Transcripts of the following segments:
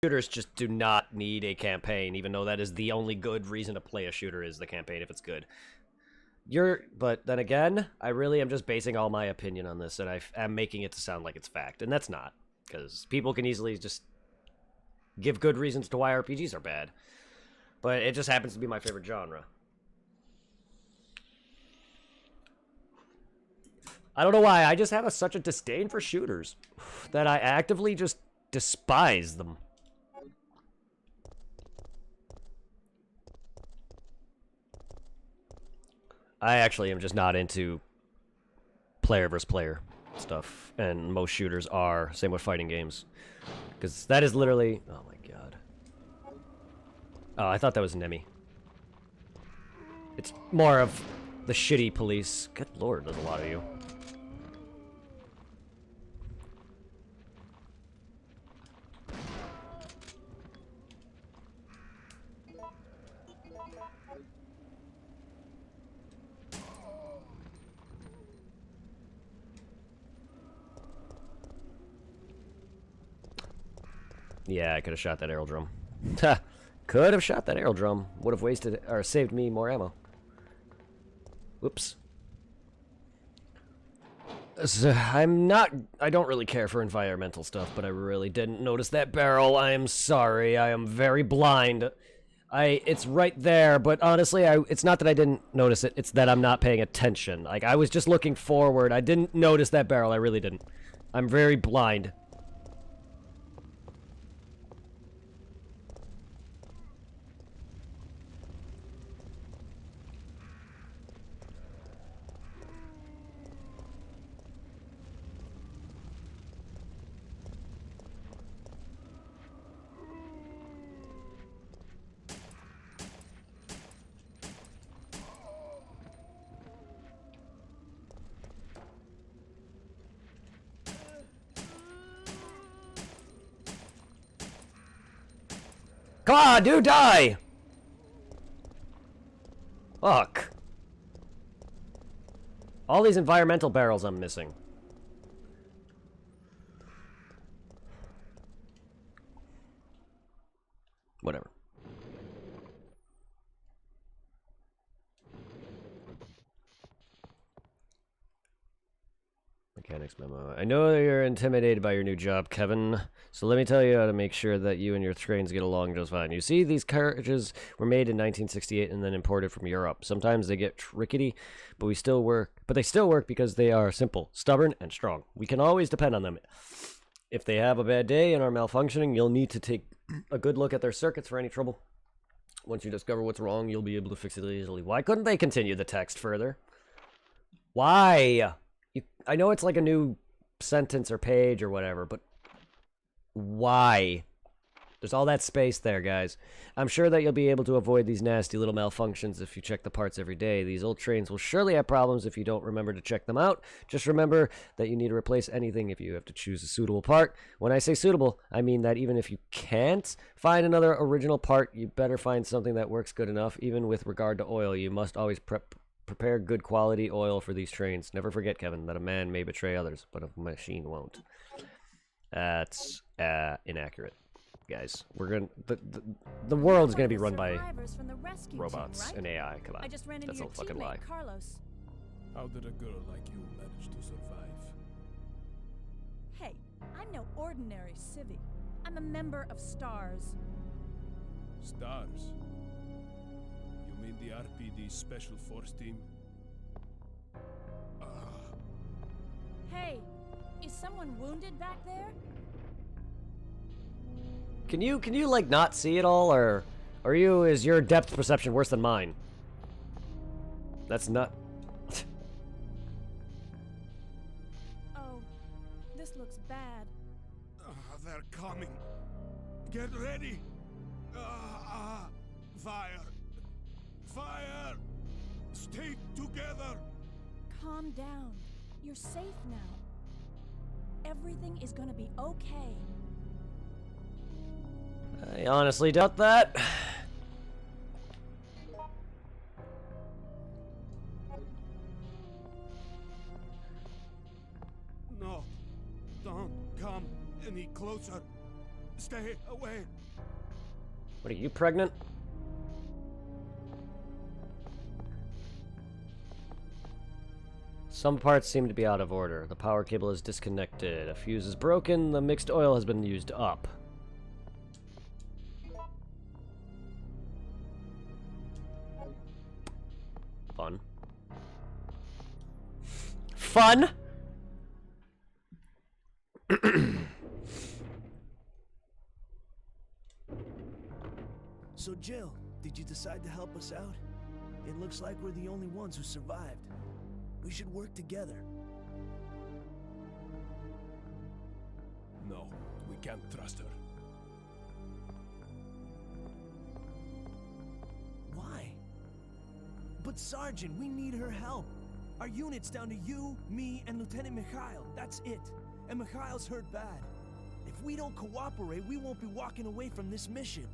Shooters just do not need a campaign, even though that is the only good reason to play a shooter is the campaign if it's good. But then again, I really am just basing all my opinion on this, and I'm making it to sound like it's fact, and that's not, because people can easily just give good reasons to why RPGs are bad. But it just happens to be my favorite genre. I don't know why, I just have such a disdain for shooters that I actively just despise them. I actually am just not into player versus player stuff, and most shooters are. Same with fighting games. Because that is literally... Oh my god. Oh, I thought that was Nemi. It's more of the shitty police. Good lord, there's a lot of you. Yeah, I could have shot that arrow drum. Could have shot that arrow drum. Would have wasted or saved me more ammo. Whoops. So I don't really care for environmental stuff, but I really didn't notice that barrel. I am sorry. I am very blind. It's right there, but honestly, it's not that I didn't notice it. It's that I'm not paying attention. Like, I was just looking forward. I didn't notice that barrel. I really didn't. I'm very blind. Come on, dude, die! Fuck. All these environmental barrels I'm missing. Whatever. Mechanics memo. I know you're intimidated by your new job, Kevin. So let me tell you how to make sure that you and your trains get along just fine. You see, these carriages were made in 1968 and then imported from Europe. Sometimes they get rickety, but they still work because they are simple, stubborn, and strong. We can always depend on them. If they have a bad day and are malfunctioning, you'll need to take a good look at their circuits for any trouble. Once you discover what's wrong, you'll be able to fix it easily. Why couldn't they continue the text further? Why? I know it's like a new sentence or page or whatever, but why? There's all that space there, guys. I'm sure that you'll be able to avoid these nasty little malfunctions if you check the parts every day. These old trains will surely have problems if you don't remember to check them out. Just remember that you need to replace anything if you have to choose a suitable part. When I say suitable, I mean that even if you can't find another original part, you better find something that works good enough. Even with regard to oil, you must always prepare good quality oil for these trains. Never forget, Kevin, that a man may betray others, but a machine won't. That's inaccurate, guys. We're gonna the world is gonna be run by robots and AI. Come on, that's a fucking lie. Carlos. How did a girl like you manage to survive? Hey, I'm no ordinary civvy. I'm a member of STARS. Stars? You mean the RPD Special Force Team? Hey, is someone wounded back there? Can you like not see it all, or is your depth perception worse than mine? That's not. Oh, this looks bad. They're coming. Get ready. Fire. Fire. Stay together. Calm down. You're safe now. Everything is gonna be okay. I honestly doubt that. No, don't come any closer. Stay away. What are you, pregnant? Some parts seem to be out of order. The power cable is disconnected. A fuse is broken. The mixed oil has been used up. Fun. Fun? So Jill, did you decide to help us out? It looks like we're the only ones who survived. We should work together. No, we can't trust her. Why? But Sergeant, we need her help. Our unit's down to you, me, and Lieutenant Mikhail. That's it. And Mikhail's hurt bad. If we don't cooperate, we won't be walking away from this mission.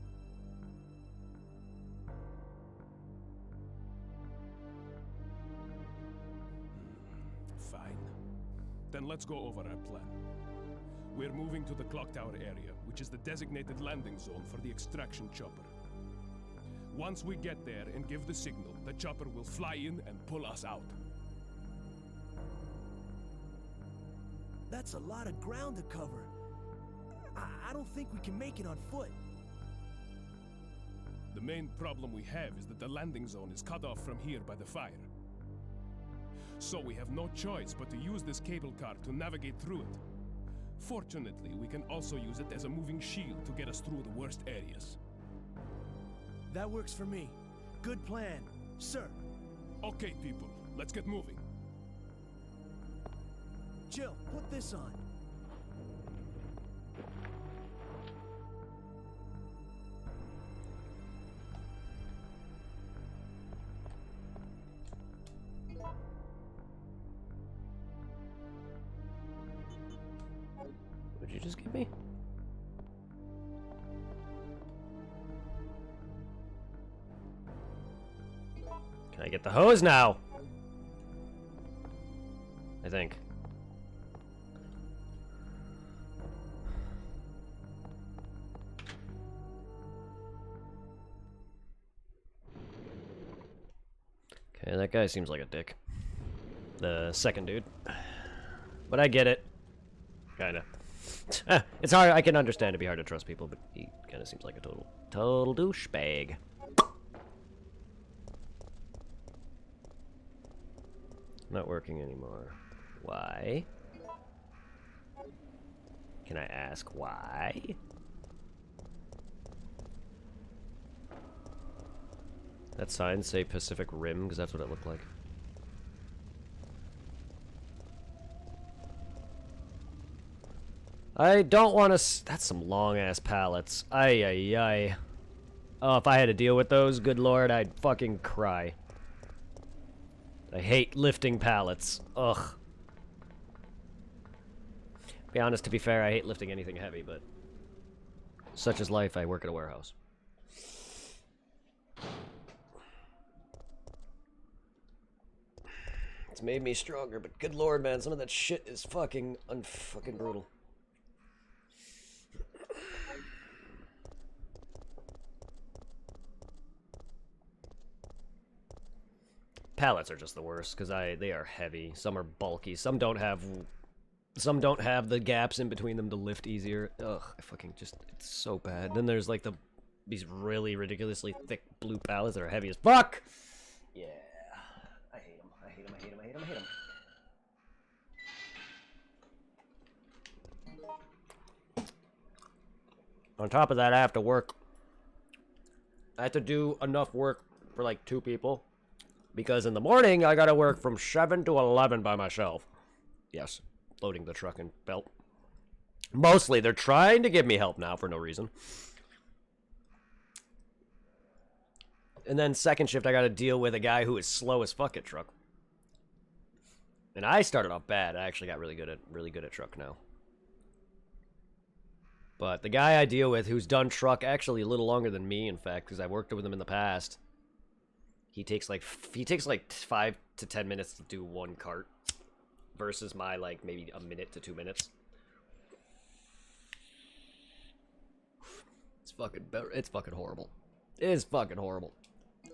Fine. Then let's go over our plan. We're moving to the clock tower area, which is the designated landing zone for the extraction chopper. Once we get there and give the signal, the chopper will fly in and pull us out. That's a lot of ground to cover. I don't think we can make it on foot. The main problem we have is that the landing zone is cut off from here by the fire. So we have no choice but to use this cable car to navigate through it. Fortunately, we can also use it as a moving shield to get us through the worst areas. That works for me. Good plan, sir. Okay, people, let's get moving. Jill, put this on. What'd you just give me? Can I get the hose now? I think. Okay, that guy seems like a dick. The second dude. But I get it. Kinda. It's hard, I can understand it'd be hard to trust people, but he kinda seems like a total douchebag. Not working anymore. Why? Can I ask why? That sign say Pacific Rim, because that's what it looked like. I don't want to. That's some long ass pallets. Ay ay ay. Oh, if I had to deal with those, good lord, I'd fucking cry. I hate lifting pallets. Ugh. Be honest, to be fair, I hate lifting anything heavy, but such is life. I work at a warehouse. It's made me stronger, but good lord, man, some of that shit is fucking unfucking brutal. Pallets are just the worst because they are heavy. Some are bulky. Some don't have the gaps in between them to lift easier. Ugh, I fucking just, it's so bad. Then there's like these really ridiculously thick blue pallets that are heavy as fuck. Yeah, I hate them. I hate them. I hate them. I hate them. I hate them. On top of that, I have to work. I have to do enough work for like 2 people. Because in the morning, I gotta work from 7 to 11 by myself. Yes, loading the truck and belt. Mostly, they're trying to give me help now for no reason. And then second shift, I gotta deal with a guy who is slow as fuck at truck. And I started off bad. I actually got really good at truck now. But the guy I deal with who's done truck actually a little longer than me, in fact, because I worked with him in the past. He takes like 5 to 10 minutes to do 1 cart versus my like maybe a minute to 2 minutes. It's fucking horrible. It is fucking horrible.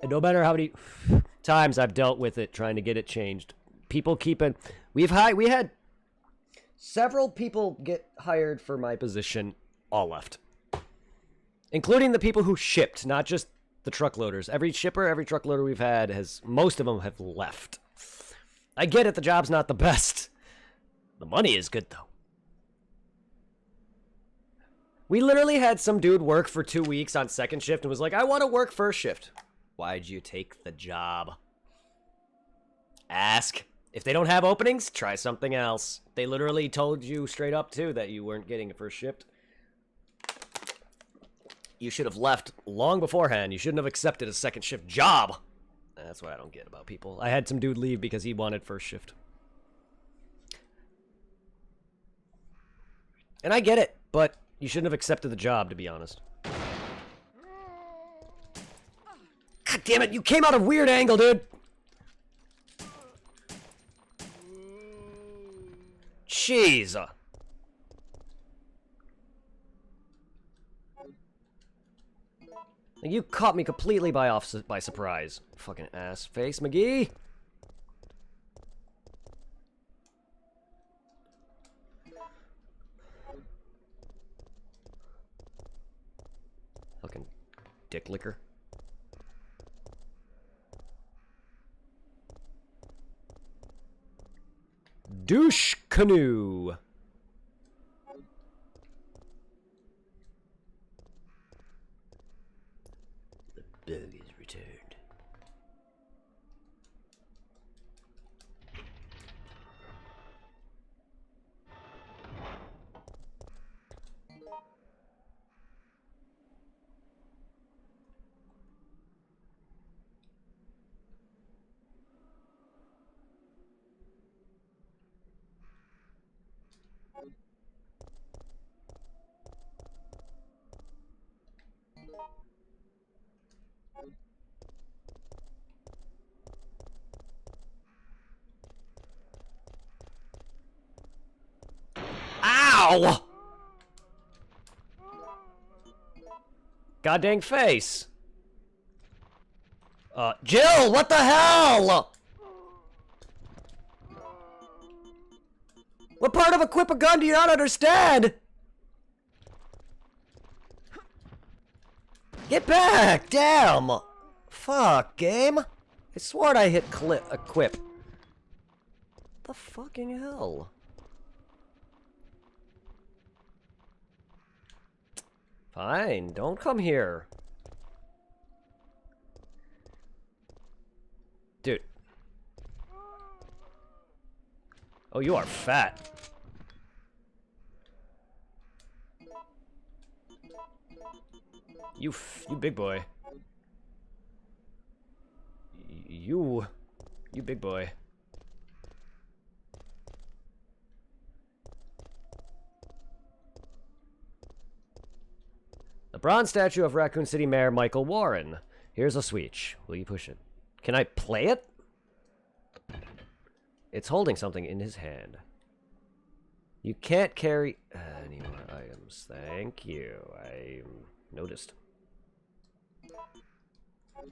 And no matter how many times I've dealt with it trying to get it changed, people keeping... We had several people get hired for my position, all left. Including the people who shipped, not just the truckloaders. Every shipper, every truckloader we've had, most of them have left. I get it, the job's not the best. The money is good, though. We literally had some dude work for 2 weeks on second shift and was like, I want to work first shift. Why'd you take the job? Ask. If they don't have openings, try something else. They literally told you straight up, too, that you weren't getting a first shift. You should have left long beforehand. You shouldn't have accepted a second shift job. That's what I don't get about people. I had some dude leave because he wanted first shift. And I get it, but you shouldn't have accepted the job, to be honest. God damn it, you came out a weird angle, dude. Jeez. You caught me completely by surprise. Fucking ass face, McGee. Fucking dick licker. Douche canoe. The bug is returned. Ow! God dang face. Jill, what the hell? What part of equip a gun do you not understand? Get back! Damn! Fuck, game. I swore I hit equip. The fucking hell? Fine, don't come here. Dude. Oh, you are fat. You big boy. You big boy. The bronze statue of Raccoon City Mayor Michael Warren. Here's a switch. Will you push it? Can I play it? It's holding something in his hand. You can't carry any more items. Thank you. I noticed.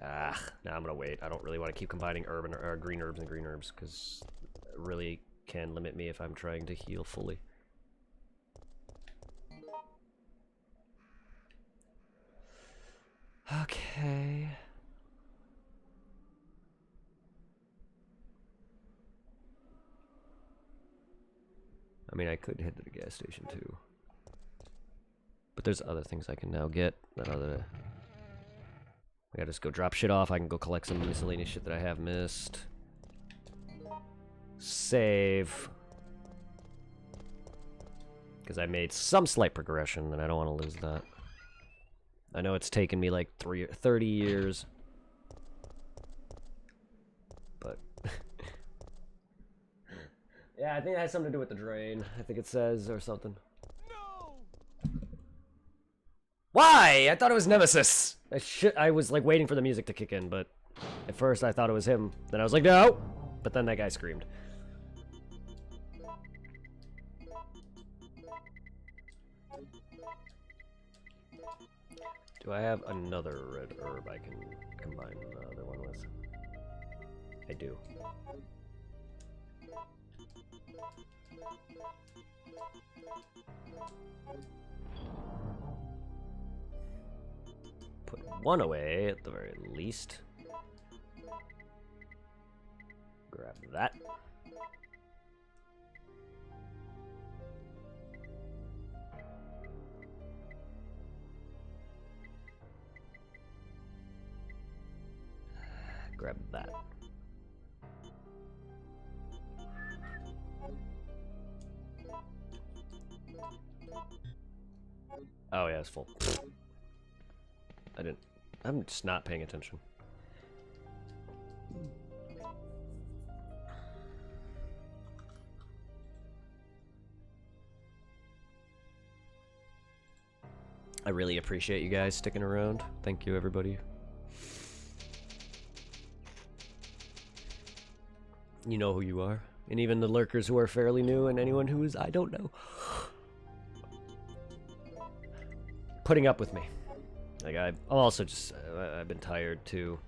Now I'm gonna wait. I don't really want to keep combining urban or green herbs and green herbs because it really can limit me if I'm trying to heal fully. Okay. I mean, I could head to the gas station too. But there's other things I can now get. I gotta just go drop shit off. I can go collect some miscellaneous shit that I have missed. Save. Because I made some slight progression, and I don't want to lose that. I know it's taken me like 30 years. But... yeah, I think it has something to do with the drain. I think it says, or something. No! Why? I thought it was Nemesis! I was like waiting for the music to kick in, but at first I thought it was him. Then I was like, no! But then that guy screamed. Do I have another red herb I can combine the other one with? I do. Put one away at the very least. Grab that. Grab that. Oh yeah, it's full. I'm just not paying attention. I really appreciate you guys sticking around. Thank you, everybody. You know who you are. And even the lurkers who are fairly new and anyone who is, I don't know. Putting up with me. Like, I'm also just, I've been tired too.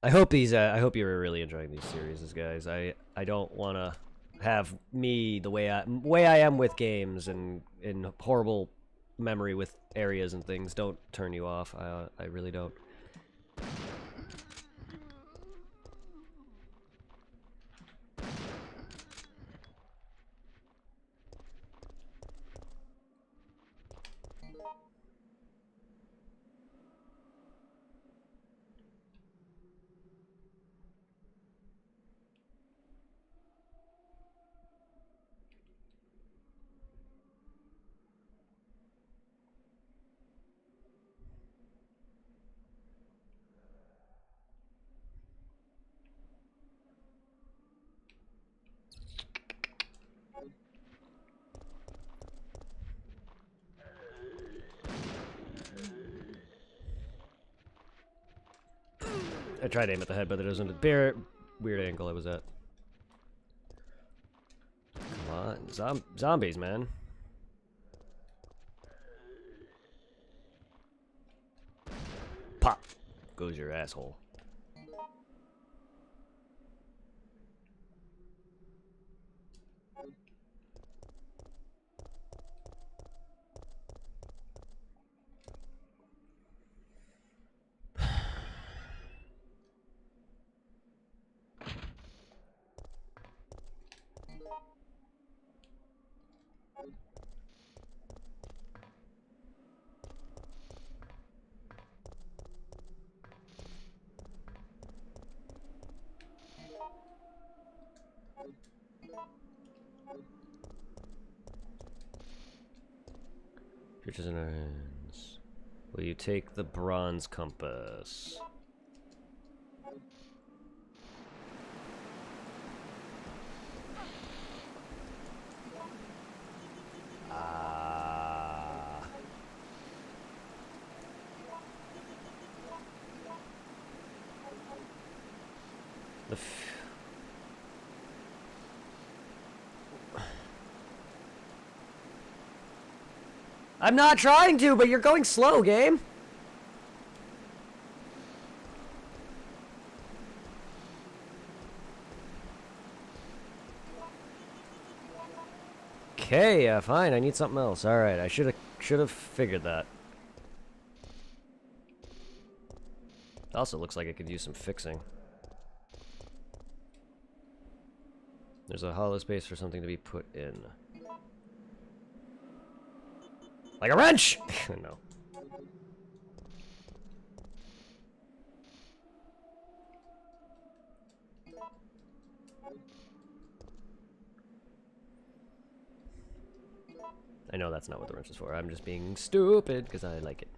I hope you're really enjoying these series, guys. I don't want to have me the way I am with games and in horrible memory with areas and things. Don't turn you off. I really don't. I tried to aim at the head, but it wasn't a weird angle I was at. Come on, zombies, man. Pop goes your asshole. Riches in our hands. Will you take the bronze compass? I'm not trying to, but you're going slow, game. Okay, yeah, fine. I need something else. All right, I should have figured that. Also looks like it could use some fixing. There's a hollow space for something to be put in. Like a wrench! No. I know that's not what the wrench is for. I'm just being stupid because I like it.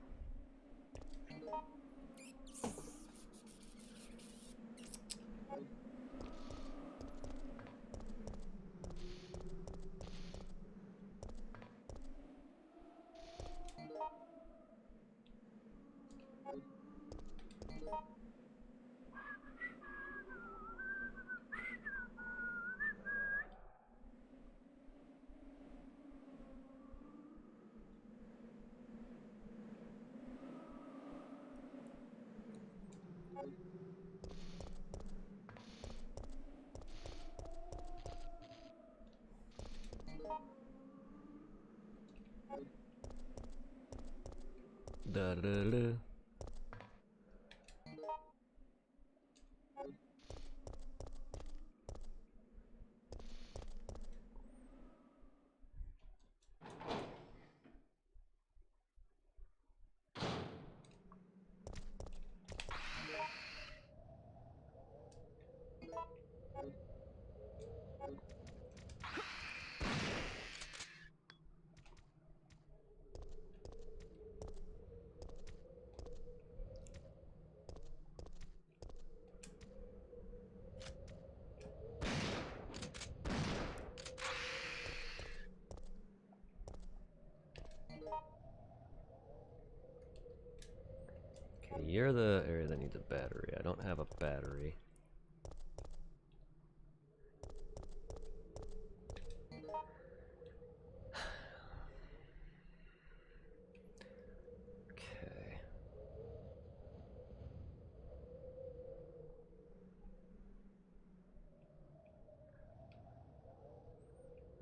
Da da da da. Okay, you're the area that needs a battery. I don't have a battery. Okay.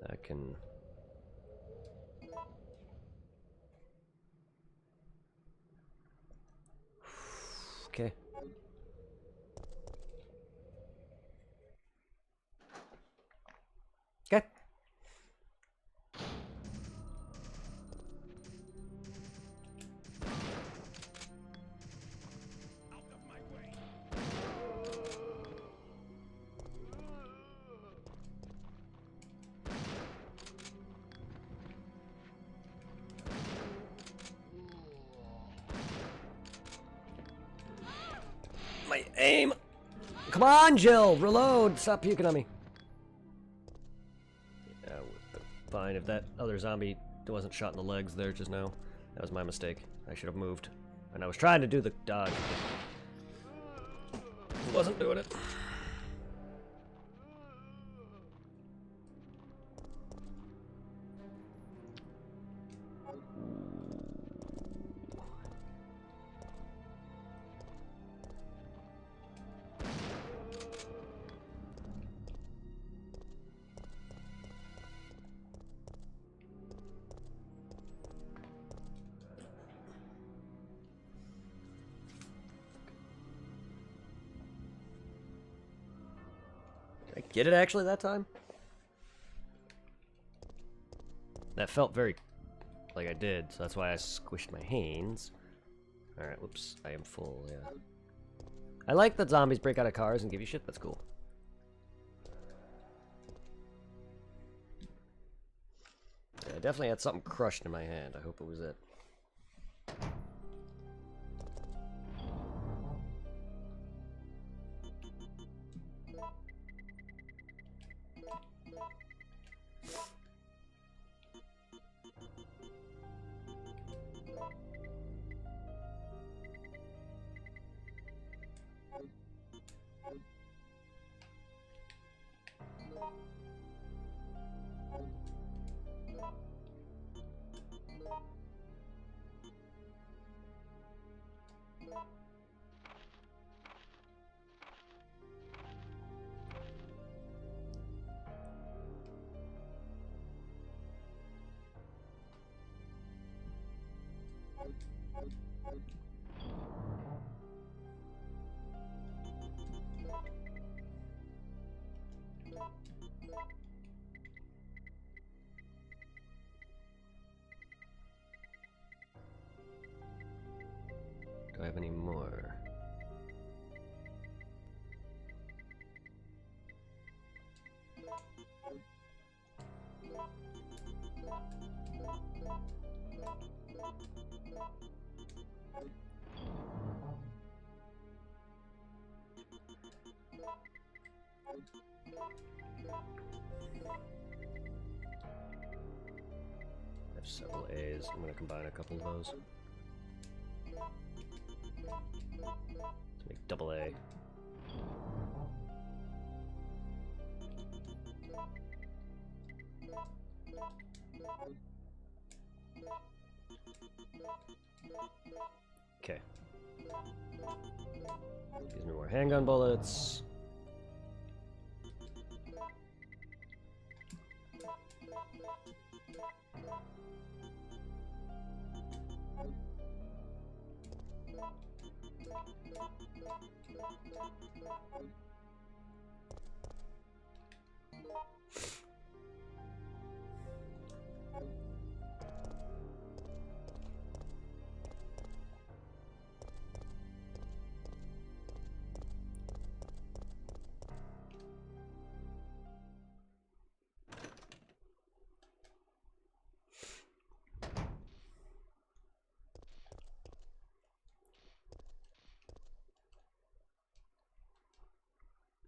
That can... Okay. Okay. My aim! Come on, Jill! Reload! Stop puking on me. Yeah, fine. If that other zombie wasn't shot in the legs there just now, that was my mistake. I should have moved. And I was trying to do the dodge. Wasn't doing it. Did I get it actually that time? That felt very like I did, so that's why I squished my hands. Alright, whoops. I am full, yeah. I like that zombies break out of cars and give you shit. That's cool. Yeah, I definitely had something crushed in my hand. I hope it was it. Do I have any more? I have several A's. I'm going to combine a couple of those. Let's make double A. Okay. Gives me more handgun bullets.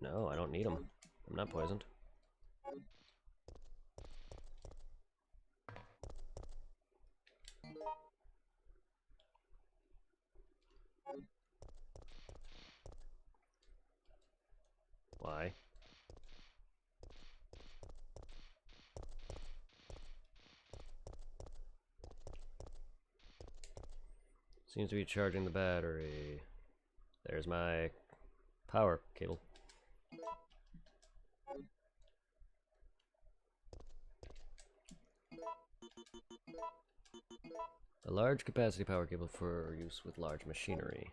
No, I don't need them. I'm not poisoned. Why? Seems to be charging the battery. There's my power cable. A large capacity power cable for use with large machinery.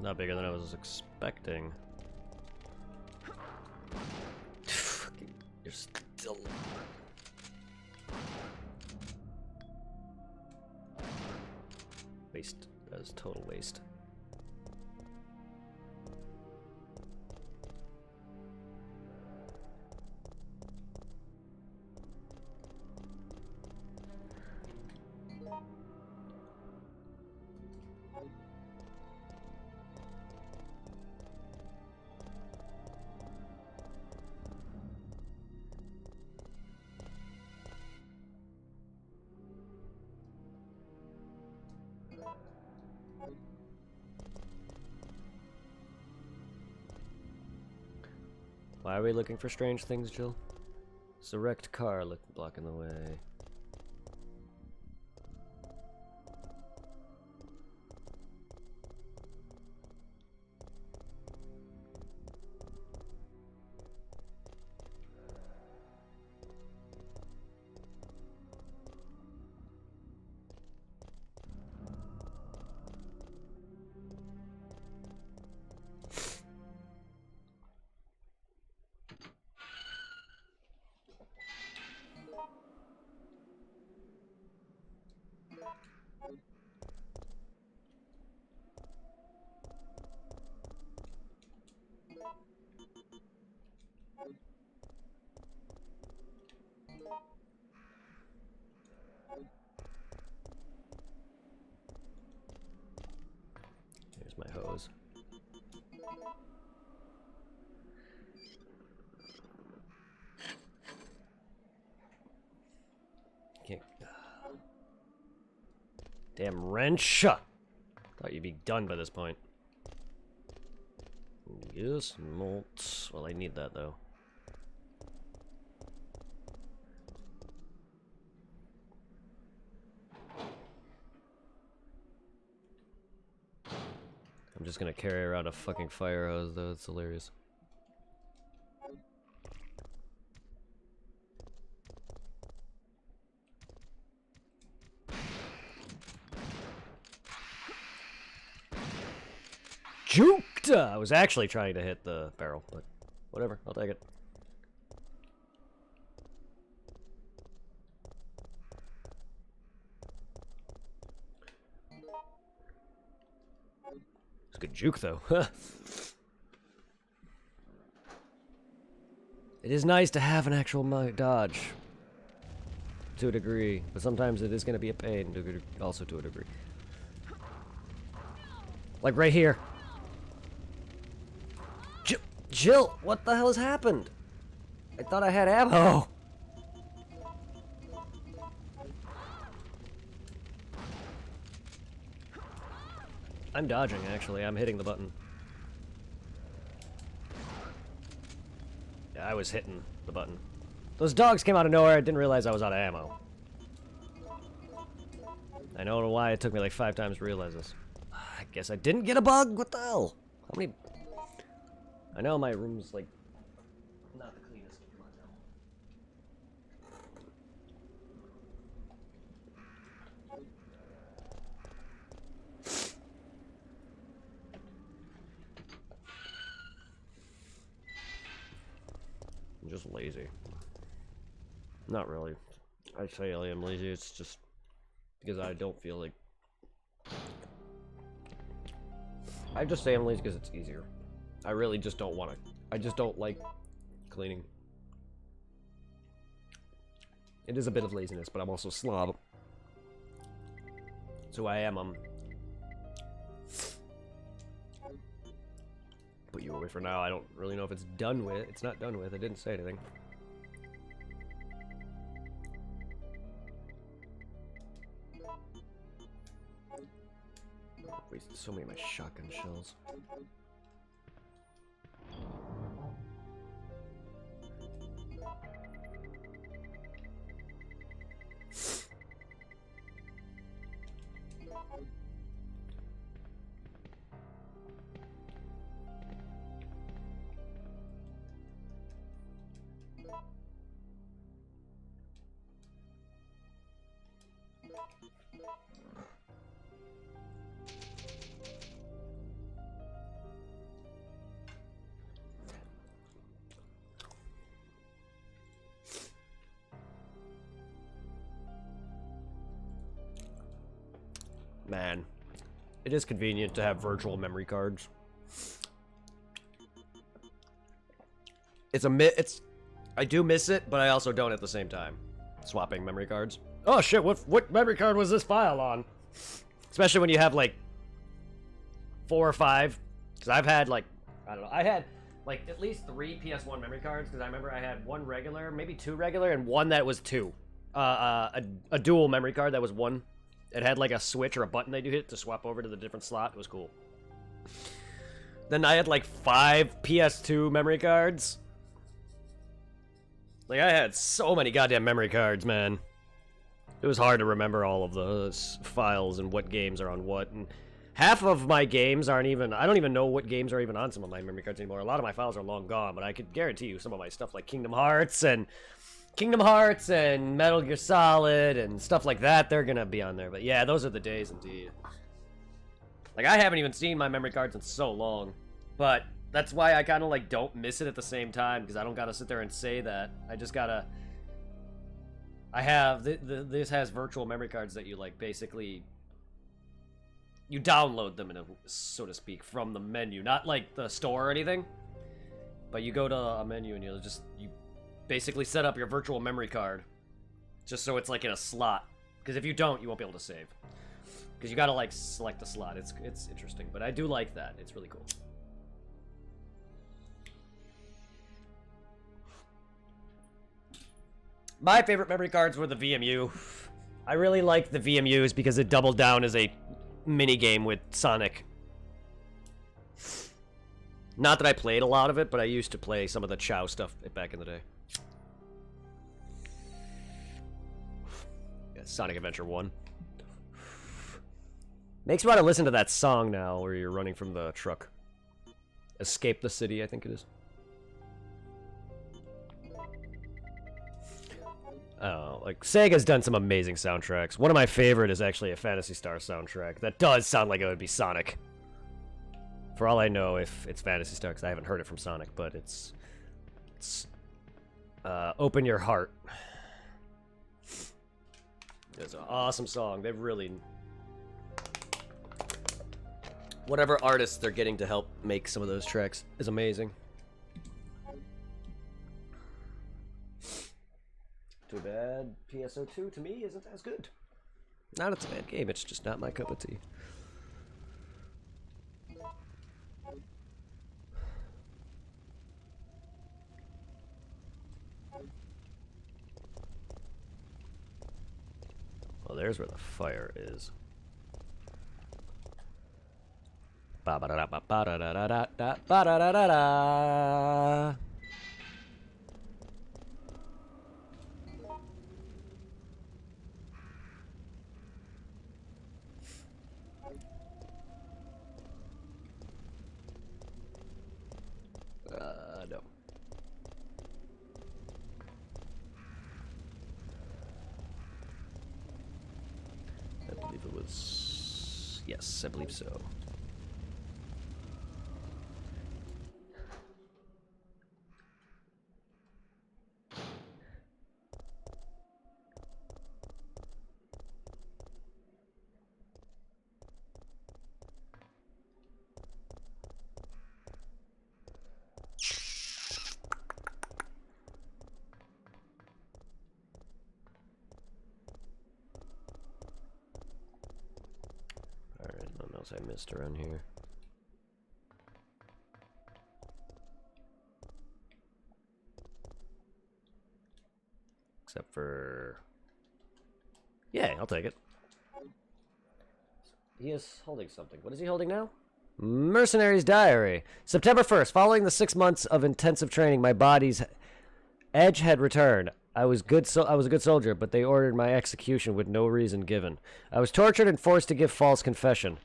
Not bigger than I was expecting. You're still... Waste. That is total waste. Why are we looking for strange things, Jill? It's a wrecked car blocking the way. Here's my hose. Can't... Damn wrench! Thought you'd be done by this point. Yes, malt. Well, I need that though. I'm just gonna carry around a fucking fire hose though, it's hilarious. Juked! I was actually trying to hit the barrel, but whatever, I'll take it. It's a good juke though. It is nice to have an actual dodge. To a degree, but sometimes it is going to be a pain, also to a degree. Like right here. Jill, what the hell has happened? I thought I had ammo. I'm dodging, actually. I'm hitting the button. Yeah, I was hitting the button. Those dogs came out of nowhere. I didn't realize I was out of ammo. I don't know why it took me like 5 times to realize this. I guess I didn't get a bug. What the hell? How many? I know my room's like not the cleanest. Come on now. I'm just lazy. Not really. I say I am lazy. It's just because I don't feel like. I just say I'm lazy because it's easier. I really just don't want to. I just don't like cleaning. It is a bit of laziness, but I'm also a slob. So I am, put you away for now. I don't really know if it's done with. It's not done with. I didn't say anything. Wasted so many of my shotgun shells. Man, it is convenient to have virtual memory cards. I do miss it, but I also don't at the same time. Swapping memory cards. Oh shit, what memory card was this file on? Especially when you have like 4 or 5. Because I've had like, I don't know, I had like at least 3 PS1 memory cards, because I remember I had 1 regular, maybe 2 regular, and 1 that was 2. A dual memory card that was 1. It had like a switch or a button that you hit to swap over to the different slot. It was cool. Then I had like 5 PS2 memory cards. Like I had so many goddamn memory cards, man. It was hard to remember all of those files and what games are on what. And half of my games aren't even, I don't even know what games are even on some of my memory cards anymore. A lot of my files are long gone, but I could guarantee you some of my stuff like Kingdom Hearts and Metal Gear Solid and stuff like that, they're gonna be on there. But yeah, those are the days indeed. Like, I haven't even seen my memory cards in so long. But that's why I kind of, like, don't miss it at the same time, because I don't gotta sit there and say that. I just gotta... I have... This has virtual memory cards that you, like, basically... You download them, so to speak, from the menu. Not, like, the store or anything. But you go to a menu and you basically set up your virtual memory card just so it's like in a slot, because if you don't, you won't be able to save, because you gotta like select the slot. It's interesting, but I do like that. It's really cool. My favorite memory cards were the VMU. I really liked the VMUs because it doubled down as a mini game with Sonic. Not that I played a lot of it, but I used to play some of the Chow stuff back in the day. Sonic Adventure 1. Makes me want to listen to that song now where you're running from the truck. Escape the City, I think it is. Oh, like, Sega's done some amazing soundtracks. One of my favorite is actually a Phantasy Star soundtrack. That does sound like it would be Sonic. For all I know, if it's Phantasy Star, because I haven't heard it from Sonic, but it's Open Your Heart. It's an awesome song. They've really... Whatever artists they're getting to help make some of those tracks is amazing. Too bad PSO2 to me isn't as good. Not it's a bad game, it's just not my cup of tea. there's where the fire is. Ba-ba-da-da-ba-ba-da-da-da-da-da-ba-da-da-da-da. No. I believe it was... Yes, I believe so. Alright, nothing else I missed around here. Except for... Yeah, I'll take it. He is holding something. What is he holding now? Mercenary's Diary. September 1st. Following the 6 months of intensive training, my body's edge had returned. I was a good soldier, but they ordered my execution with no reason given. I was tortured and forced to give false confession.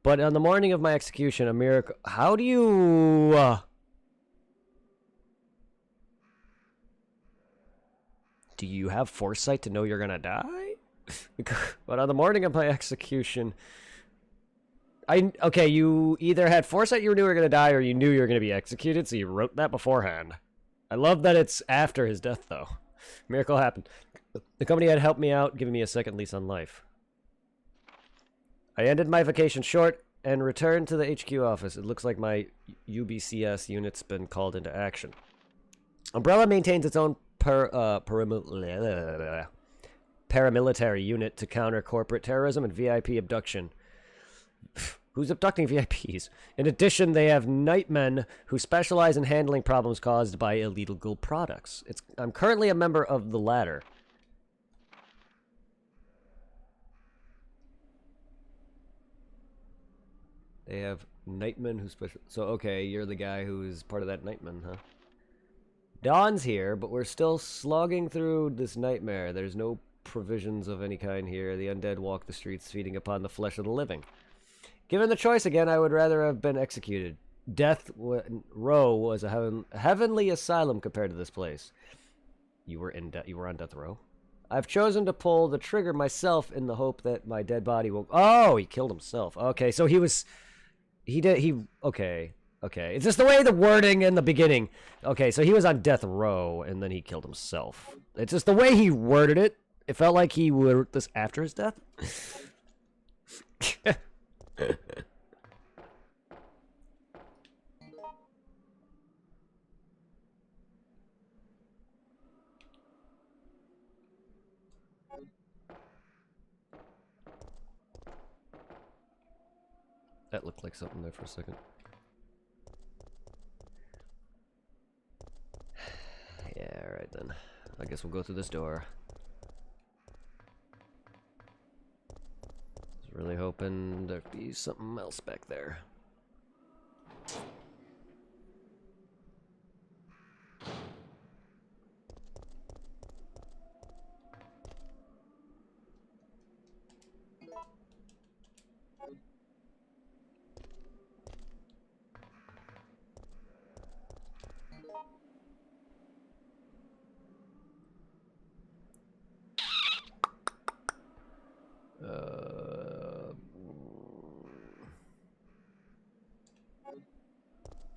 But on the morning of my execution, a miracle... How do you... Do you have foresight to know you're gonna die? But on the morning of my execution... Okay, you either had foresight you knew you were gonna die, or you knew you were gonna be executed, so you wrote that beforehand. I love that it's after his death, though. Miracle happened. The company had helped me out, giving me a second lease on life. I ended my vacation short and returned to the HQ office. It looks like my UBCS unit's been called into action. Umbrella maintains its own paramilitary unit to counter corporate terrorism and VIP abduction. Who's abducting VIPs? In addition, they have nightmen who specialize in handling problems caused by illegal products. I'm currently a member of the latter. They have nightmen who special... So, okay, you're the guy who's part of that nightman, huh? Dawn's here, but we're still slogging through this nightmare. There's no provisions of any kind here. The undead walk the streets, feeding upon the flesh of the living. Given the choice again, I would rather have been executed. Death Row was a heavenly asylum compared to this place. You were on death row? I've chosen to pull the trigger myself in the hope that my dead body will... Oh, he killed himself. Okay, so he was... Okay. Okay. It's just the way the wording in the beginning... Okay, so he was on death row, and then he killed himself. It's just the way he worded it. It felt like he wrote this after his death. That looked like something there for a second. Yeah, alright then. I guess we'll go through this door. I was really hoping there'd be something else back there.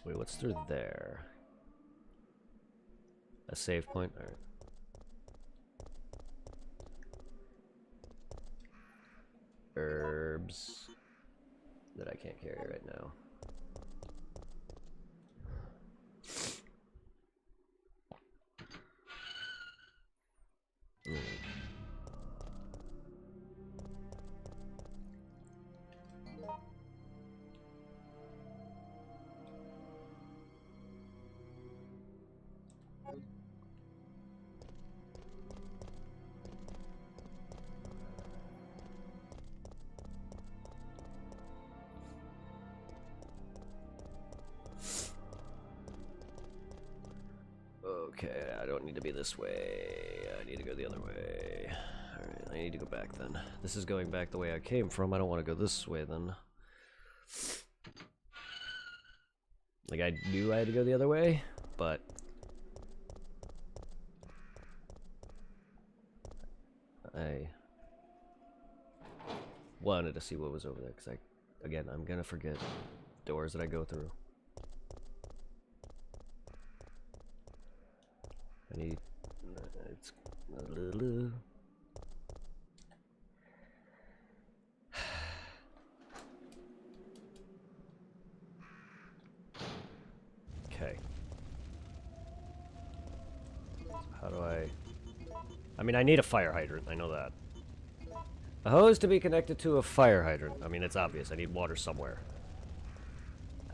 Wait, what's through there? A save point? Alright. Herbs that I can't carry right now. Okay, I don't need to be this way. I need to go the other way. Alright, I need to go back then. This is going back the way I came from. I don't want to go this way then. Like, I knew I had to go the other way, but... I wanted to see what was over there, because again, I'm gonna forget doors that I go through. I need... it's a little... Okay. How do I mean, I need a fire hydrant, I know that. A hose to be connected to a fire hydrant. I mean, it's obvious, I need water somewhere.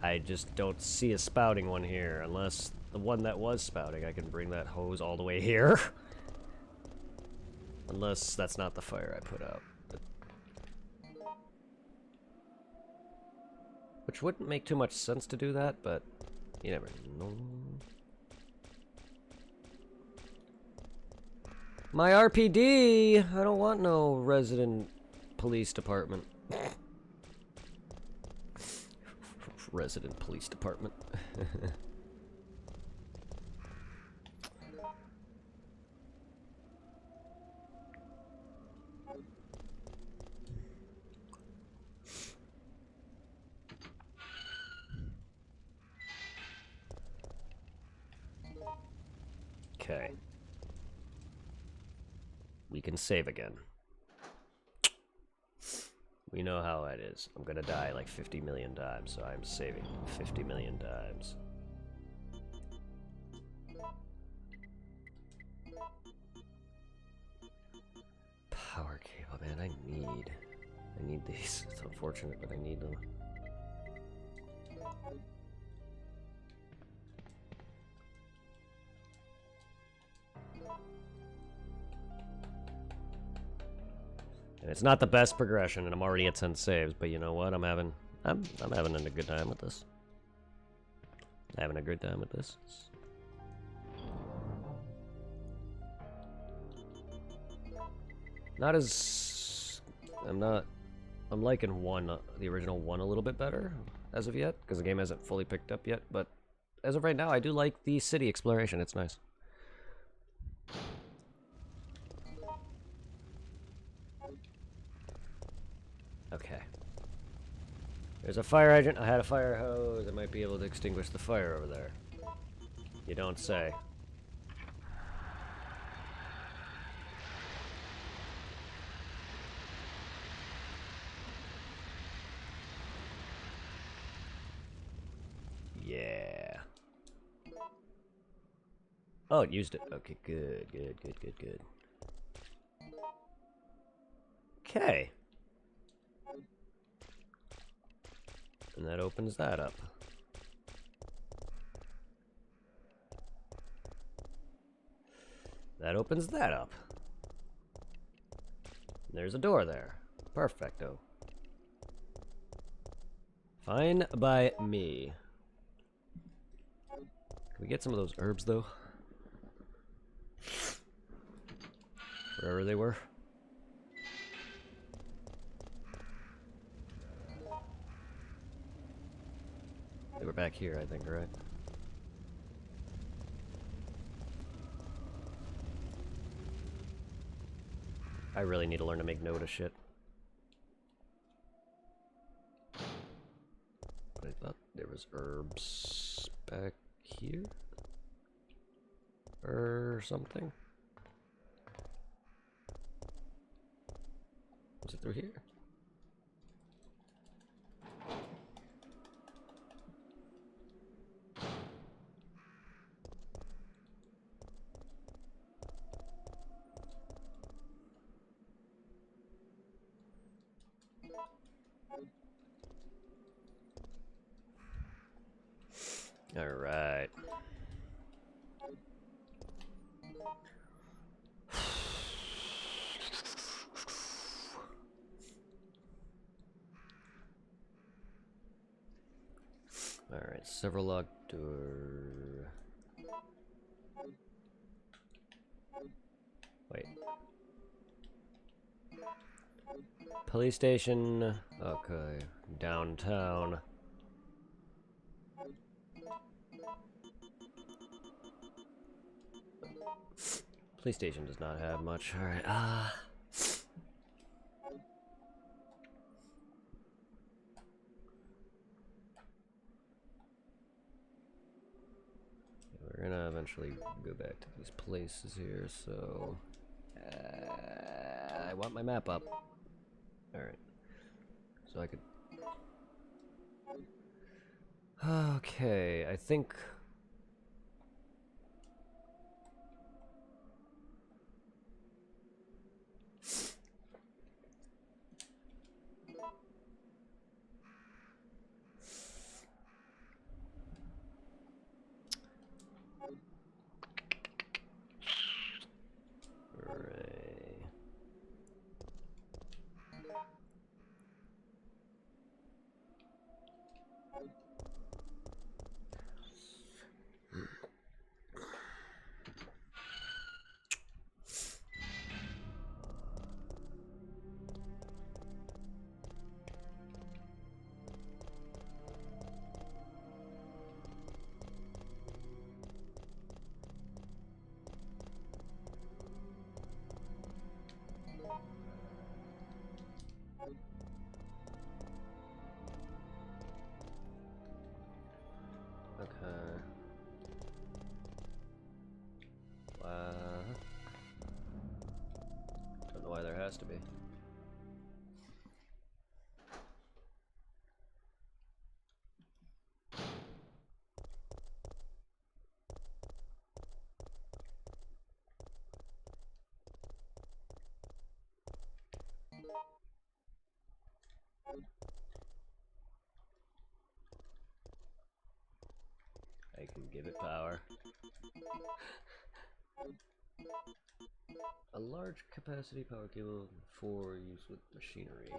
I just don't see a spouting one here, unless the one that was spouting, I can bring that hose all the way here. Unless that's not the fire I put out. But... which wouldn't make too much sense to do that, but you never know. My RPD! I don't want no resident police department. Resident police department. Okay. We can save again. We know how that is. I'm gonna die like 50 million times, so I'm saving 50 million times. Power cable, man, I need these. It's unfortunate, but I need them. And it's not the best progression, and I'm already at 10 saves, but you know what? I'm having a good time with this. Having a good time with this. Not as... I'm liking the original 1 a little bit better as of yet, because the game hasn't fully picked up yet, but as of right now, I do like the city exploration. It's nice. Okay. There's a fire hydrant. I had a fire hose. I might be able to extinguish the fire over there. You don't say. Yeah. Oh, it used it. Okay, good. Okay. And that opens that up. That opens that up. There's a door there. Perfecto. Fine by me. Can we get some of those herbs, though? Wherever they were. They were back here, I think, right? I really need to learn to make note of shit. But I thought there was herbs back here? Or something? Was it through here? All right. All right, several locked door. Wait. Police station. Okay. Downtown. Police station does not have much. Alright. We're gonna eventually go back to these places here, so... I want my map up. Alright. So I could... Okay, I think... Hooray. Okay. Don't know why there has to be. I can give it power. A large capacity power cable for use with machinery.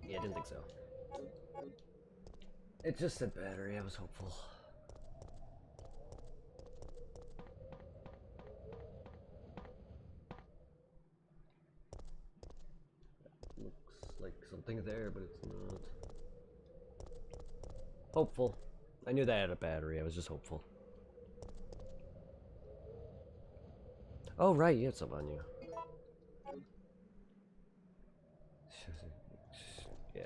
Yeah, I didn't think so. It just said battery, I was hopeful. Looks like something there, but it's not. Hopeful. I knew that had a battery, I was just hopeful. Oh, right, you had some on you. Yeah.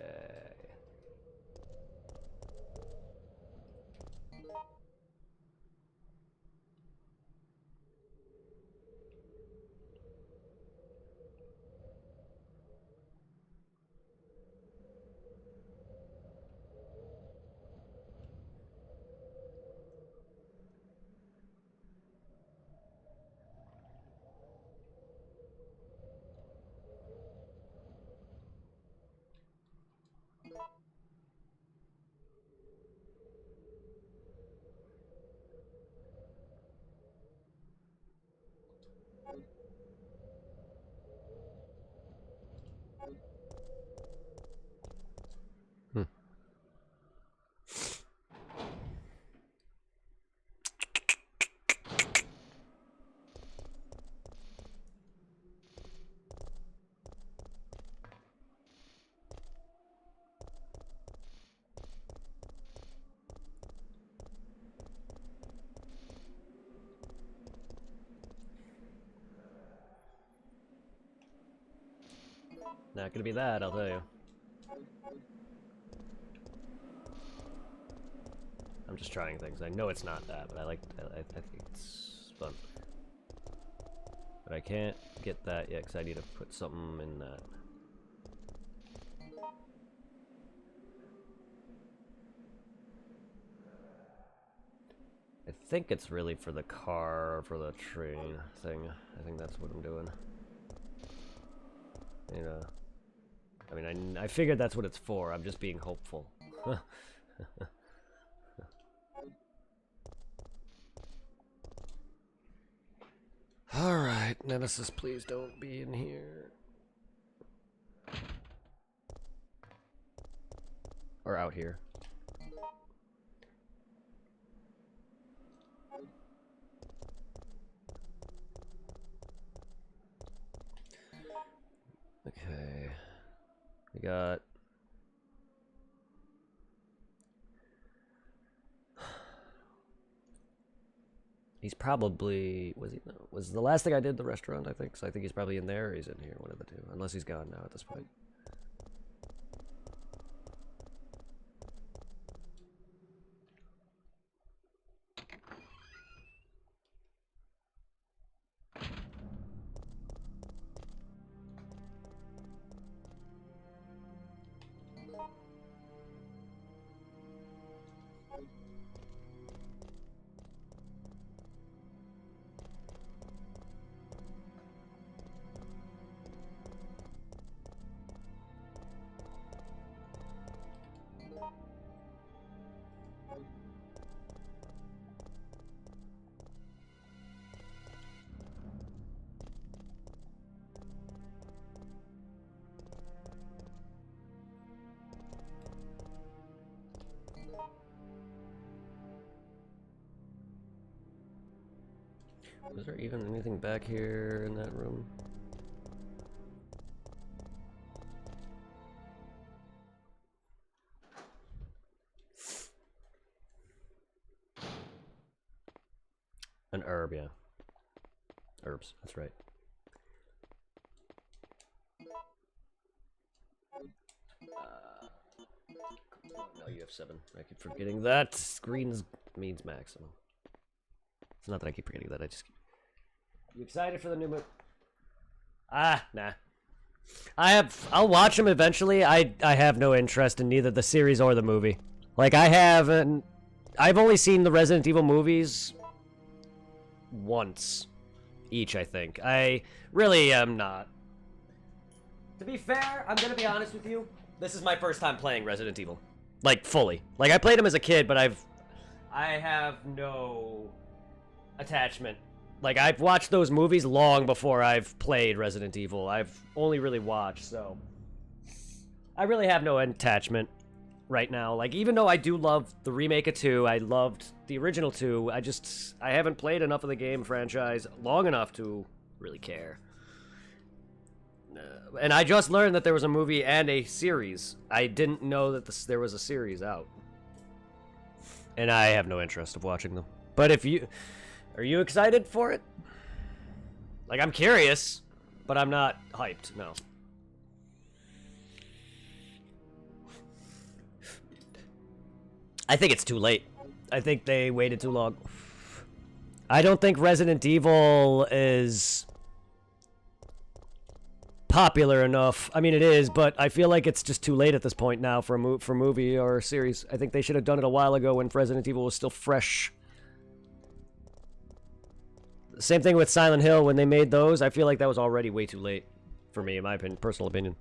Not gonna be that, I'll tell you. I'm just trying things. I know it's not that, but I think it's fun. But I can't get that yet because I need to put something in that. I think it's really for the car, for the train thing. I think that's what I'm doing. You know, I mean, I figured that's what it's for. I'm just being hopeful. Alright, Nemesis, please don't be in here. Or out here. Okay. We got... He's probably... Was the last thing I did the restaurant, I think? So I think he's probably in there or he's in here, one of the two. Unless he's gone now at this point. Was there even anything back here in that room? An herb, yeah. Herbs, that's right. No, you have 7. I keep forgetting that. Green means maximum. It's not that I keep forgetting that, I just... You excited for the new movie? Ah, nah. I'll watch them eventually. I have no interest in neither the series or the movie. Like, I've only seen the Resident Evil movies once each, I think. I really am not. To be fair, I'm gonna be honest with you. This is my first time playing Resident Evil. Like, fully. Like, I played them as a kid, but I have no attachment. Like, I've watched those movies long before I've played Resident Evil. I've only really watched, so... I really have no attachment right now. Like, even though I do love the remake of 2, I loved the original 2, I haven't played enough of the game franchise long enough to really care. And I just learned that there was a movie and a series. I didn't know that there was a series out. And I have no interest of watching them. But if you... Are you excited for it? Like, I'm curious, but I'm not hyped, no. I think it's too late. I think they waited too long. I don't think Resident Evil is popular enough. I mean, it is, but I feel like it's just too late at this point now for a movie or a series. I think they should have done it a while ago when Resident Evil was still fresh. Same thing with Silent Hill. When they made those, I feel like that was already way too late for me, in my opinion, personal opinion.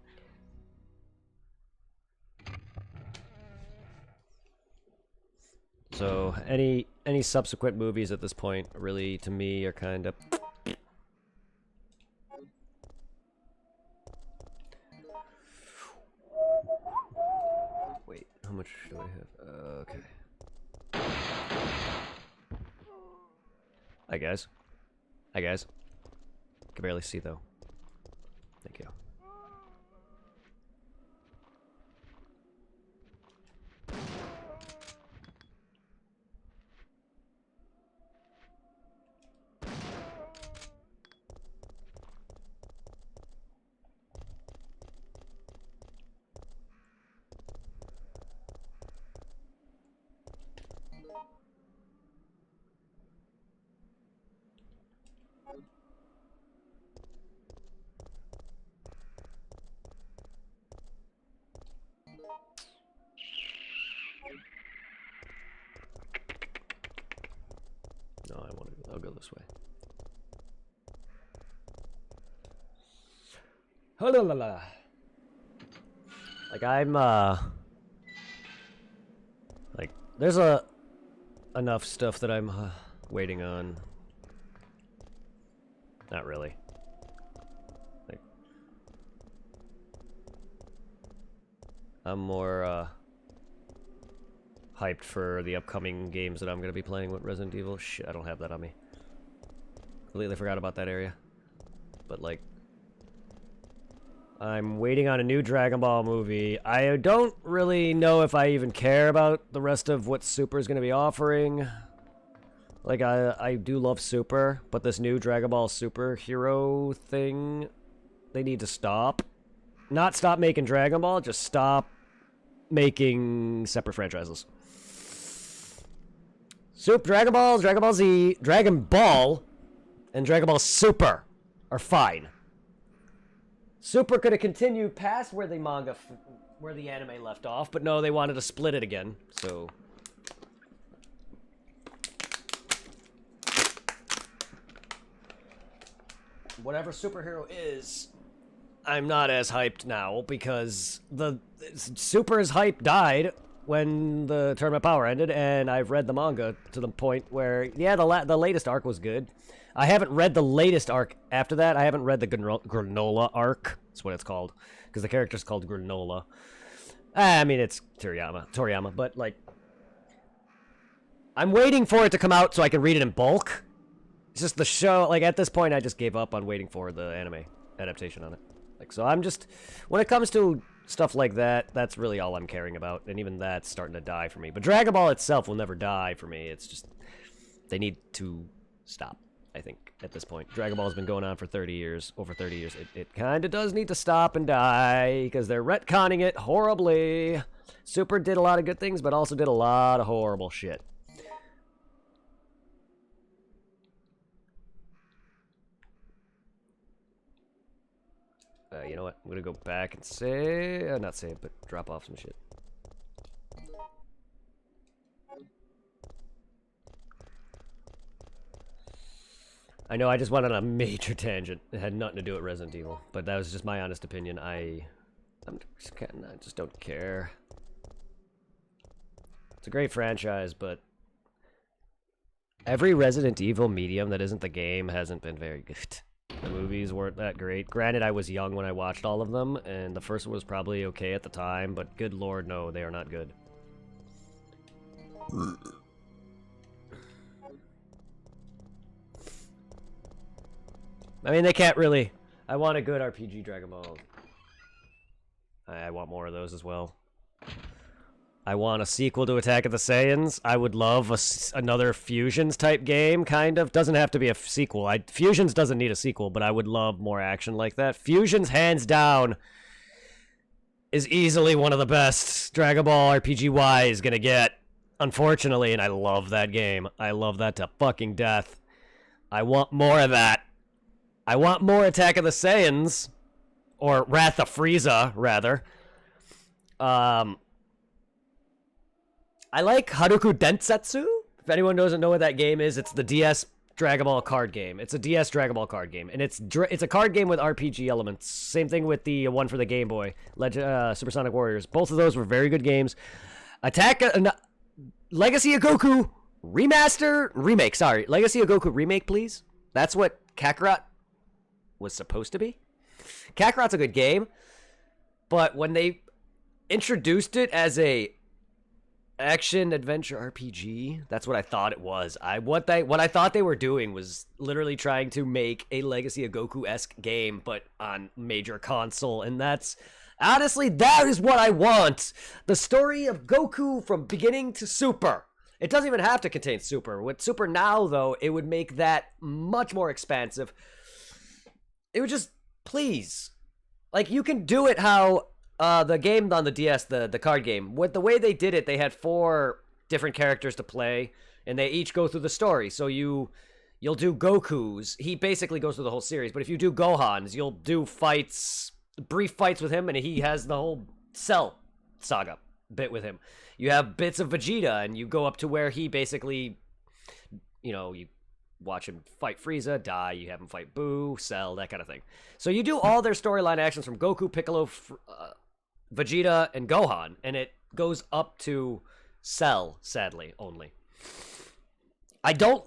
So any subsequent movies at this point, really, to me, are kind of... Wait, how much do I have? Okay. Hi, guys. Hi, guys. Can barely see, though. Thank you. No, I'll go this way. La. Like I'm like there's enough stuff that I'm waiting on. Not really. Like I'm more hyped for the upcoming games that I'm gonna be playing with Resident Evil. Shit, I don't have that on me. Completely forgot about that area. But like I'm waiting on a new Dragon Ball movie. I don't really know if I even care about the rest of what Super is going to be offering. Like, I do love Super, but this new Dragon Ball superhero thing, they need to stop. Not stop making Dragon Ball, just stop making separate franchises. Dragon Ball, Dragon Ball Z, Dragon Ball, and Dragon Ball Super are fine. Super could have continued past where the where the anime left off, but no, they wanted to split it again, so... Whatever superhero is, I'm not as hyped now, because the Super's hype died when the Tournament of Power ended, and I've read the manga to the point where, yeah, the latest arc was good. I haven't read the latest arc after that. I haven't read the Granola arc. That's what it's called. Because the character's called Granola. I mean, it's Toriyama. But, like... I'm waiting for it to come out so I can read it in bulk. It's just the show... Like, at this point, I just gave up on waiting for the anime adaptation on it. Like, so I'm just... When it comes to stuff like that, that's really all I'm caring about. And even that's starting to die for me. But Dragon Ball itself will never die for me. It's just... They need to stop. I think, at this point. Dragon Ball's been going on for 30 years, over 30 years. It kind of does need to stop and die, because they're retconning it horribly. Super did a lot of good things, but also did a lot of horrible shit. You know what? I'm gonna go back and say... not save, but drop off some shit. I know I just went on a major tangent. It had nothing to do with Resident Evil, but that was just my honest opinion. I just don't care. It's a great franchise, but every Resident Evil medium that isn't the game hasn't been very good. The movies weren't that great. Granted, I was young when I watched all of them, and the first one was probably okay at the time, but good lord, no, they are not good. I mean, they can't really... I want a good RPG Dragon Ball. I want more of those as well. I want a sequel to Attack of the Saiyans. I would love another Fusions type game, kind of. Doesn't have to be a sequel. Fusions doesn't need a sequel, but I would love more action like that. Fusions, hands down, is easily one of the best Dragon Ball RPG-Y is gonna get. Unfortunately, and I love that game. I love that to fucking death. I want more of that. I want more Attack of the Saiyans, or Wrath of Frieza, rather. I like Haruku Densetsu. If anyone doesn't know what that game is, it's the DS Dragon Ball card game. It's a DS Dragon Ball card game, and it's a card game with RPG elements. Same thing with the one for the Game Boy, Supersonic Warriors. Both of those were very good games. Legacy of Goku remake. Sorry, Legacy of Goku remake, please. That's what Kakarot was supposed to be. Kakarot's a good game, but when they introduced it as a action adventure RPG, that's what I thought it was. What I thought they were doing was literally trying to make a Legacy of Goku-esque game, but on major console, and that's honestly, that is what I want. The story of Goku from beginning to Super. It doesn't even have to contain Super. With Super now, though, it would make that much more expansive. It would just, please. Like, you can do it how the game on the DS, the card game, with the way they did it, they had 4 different characters to play, and they each go through the story. So you'll do Goku's. He basically goes through the whole series. But if you do Gohan's, you'll do fights, brief fights with him, and he has the whole Cell saga bit with him. You have bits of Vegeta, and you go up to where he basically, you watch him fight Frieza, die, you have him fight Boo, Cell, that kind of thing. So you do all their storyline actions from Goku, Piccolo, Vegeta, and Gohan, and it goes up to Cell, sadly, only.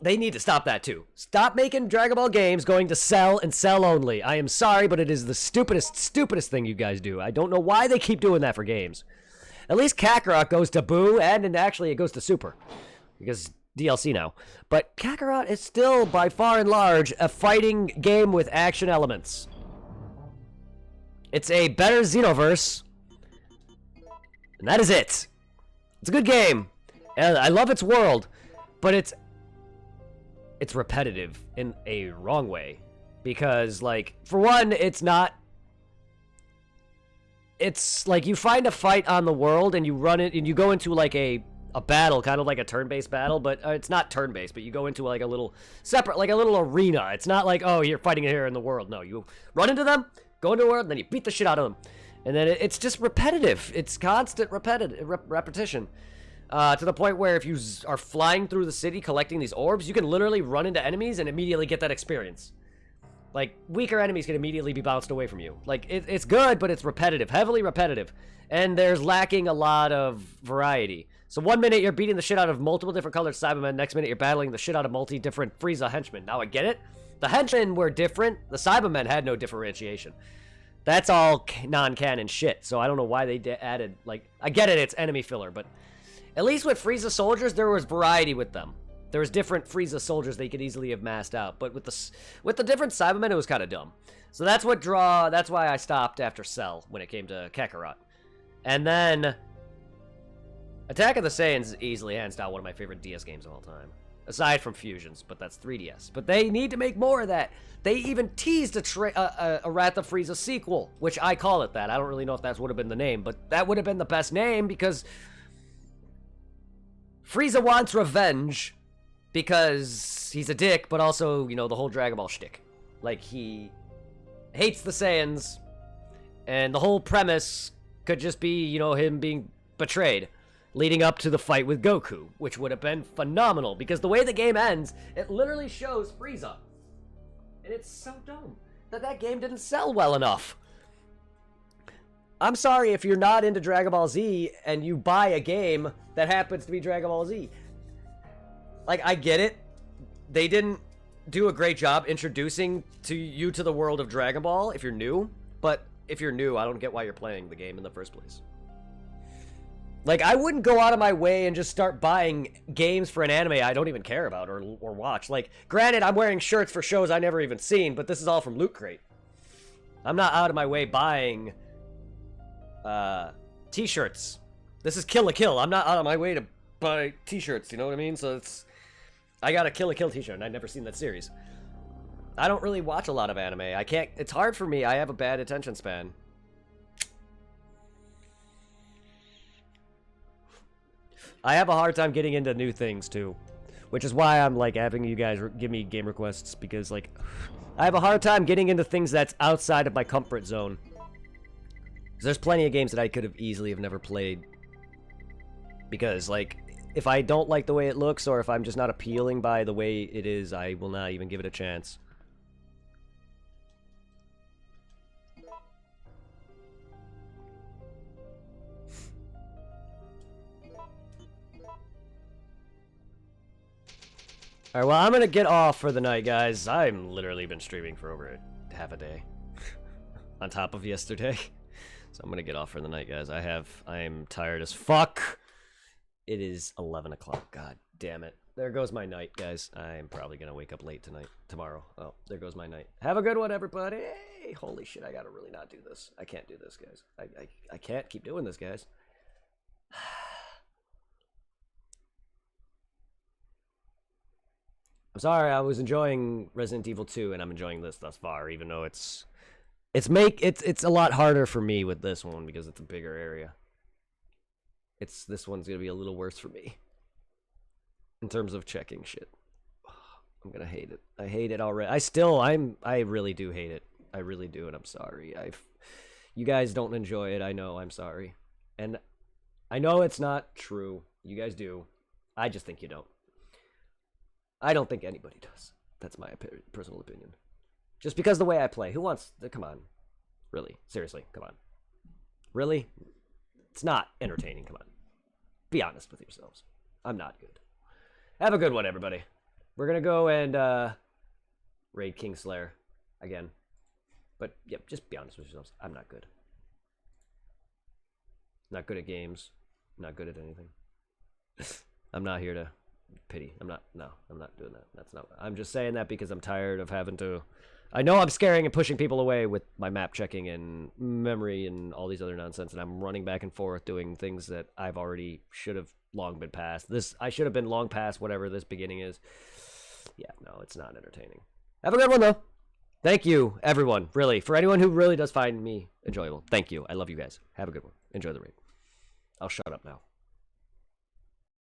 They need to stop that too. Stop making Dragon Ball games going to Cell and Cell only. I am sorry, but it is the stupidest thing you guys do. I don't know why they keep doing that for games. At least Kakarot goes to Boo, and actually it goes to Super. Because DLC now. But Kakarot is still, by far and large, a fighting game with action elements. It's a better Xenoverse. And that is it. It's a good game. And I love its world. But it's repetitive in a wrong way. Because, like, for one, it's not... It's like you find a fight on the world and you run it and you go into like a battle, kind of like a turn-based battle, but it's not turn-based, but you go into like a little separate, like a little arena. It's not like, oh, you're fighting here in the world. No, you run into them, go into the world, and then you beat the shit out of them. And then it's just repetitive. It's constant repetition. To the point where if you are flying through the city collecting these orbs, you can literally run into enemies and immediately get that experience. Like, weaker enemies can immediately be bounced away from you. Like, it's good, but it's repetitive. Heavily repetitive. And there's lacking a lot of variety. So one minute you're beating the shit out of multiple different colored Cybermen. Next minute you're battling the shit out of different Frieza henchmen. Now I get it. The henchmen were different. The Cybermen had no differentiation. That's all non-canon shit. So I don't know why they added, like... I get it, it's enemy filler, but... At least with Frieza soldiers, there was variety with them. There was different Frieza soldiers they could easily have massed out, but with the different Cybermen, it was kind of dumb. So that's why I stopped after Cell when it came to Kakarot. And then Attack of the Saiyans is easily hands down one of my favorite DS games of all time. Aside from Fusions, but that's 3DS. But they need to make more of that. They even teased a Wrath of Frieza sequel, which I call it that. I don't really know if that would have been the name, but that would have been the best name because Frieza wants revenge. Because he's a dick, but also, the whole Dragon Ball shtick. Like, he hates the Saiyans, and the whole premise could just be, him being betrayed, leading up to the fight with Goku, which would have been phenomenal, because the way the game ends, it literally shows Frieza. And it's so dumb that game didn't sell well enough. I'm sorry if you're not into Dragon Ball Z, and you buy a game that happens to be Dragon Ball Z. Like, I get it. They didn't do a great job introducing you to the world of Dragon Ball if you're new. But if you're new, I don't get why you're playing the game in the first place. Like, I wouldn't go out of my way and just start buying games for an anime I don't even care about or watch. Like, granted, I'm wearing shirts for shows I never even seen, but this is all from Loot Crate. I'm not out of my way buying t-shirts. This is Kill la Kill. I'm not out of my way to buy t-shirts, you know what I mean? So I got a Kill la Kill t-shirt, and I've never seen that series. I don't really watch a lot of anime. It's hard for me. I have a bad attention span. I have a hard time getting into new things, too. Which is why I'm, like, having you guys give me game requests, because, like, I have a hard time getting into things that's outside of my comfort zone. Because there's plenty of games that I could have easily have never played. Because, like, if I don't like the way it looks, or if I'm just not appealing by the way it is, I will not even give it a chance. Alright, well, I'm gonna get off for the night, guys. I've literally been streaming for over half a day. On top of yesterday. So I'm gonna get off for the night, guys. I am tired as fuck. It is 11 o'clock. God damn it. There goes my night, guys. I'm probably gonna wake up late tomorrow. Oh, there goes my night. Have a good one, everybody. Hey, holy shit, I gotta really not do this. I can't do this, guys. I can't keep doing this, guys. I'm sorry, I was enjoying Resident Evil 2, and I'm enjoying this thus far, even though it's a lot harder for me with this one because it's a bigger area. This one's gonna be a little worse for me in terms of checking shit. I'm gonna hate it. I hate it already. I really do hate it. I really do, and I'm sorry. You guys don't enjoy it. I know. I'm sorry. And I know it's not true. You guys do. I just think you don't. I don't think anybody does. That's my personal opinion. Just because the way I play. Who wants... Come on. Really? Seriously, come on. Really? It's not entertaining, come on. Be honest with yourselves. I'm not good. Have a good one, everybody. We're gonna go and raid Kingslayer again. But, yep, just be honest with yourselves. I'm not good. Not good at games. Not good at anything. I'm not here to pity. I'm not doing that. That's not... I'm just saying that because I'm tired of having to... I know I'm scaring and pushing people away with my map checking and memory and all these other nonsense, and I'm running back and forth doing things that I've already should have long been past. I should have been long past whatever this beginning is. Yeah, no, it's not entertaining. Have a good one, though. Thank you, everyone, really. For anyone who really does find me enjoyable, thank you. I love you guys. Have a good one. Enjoy the raid. I'll shut up now.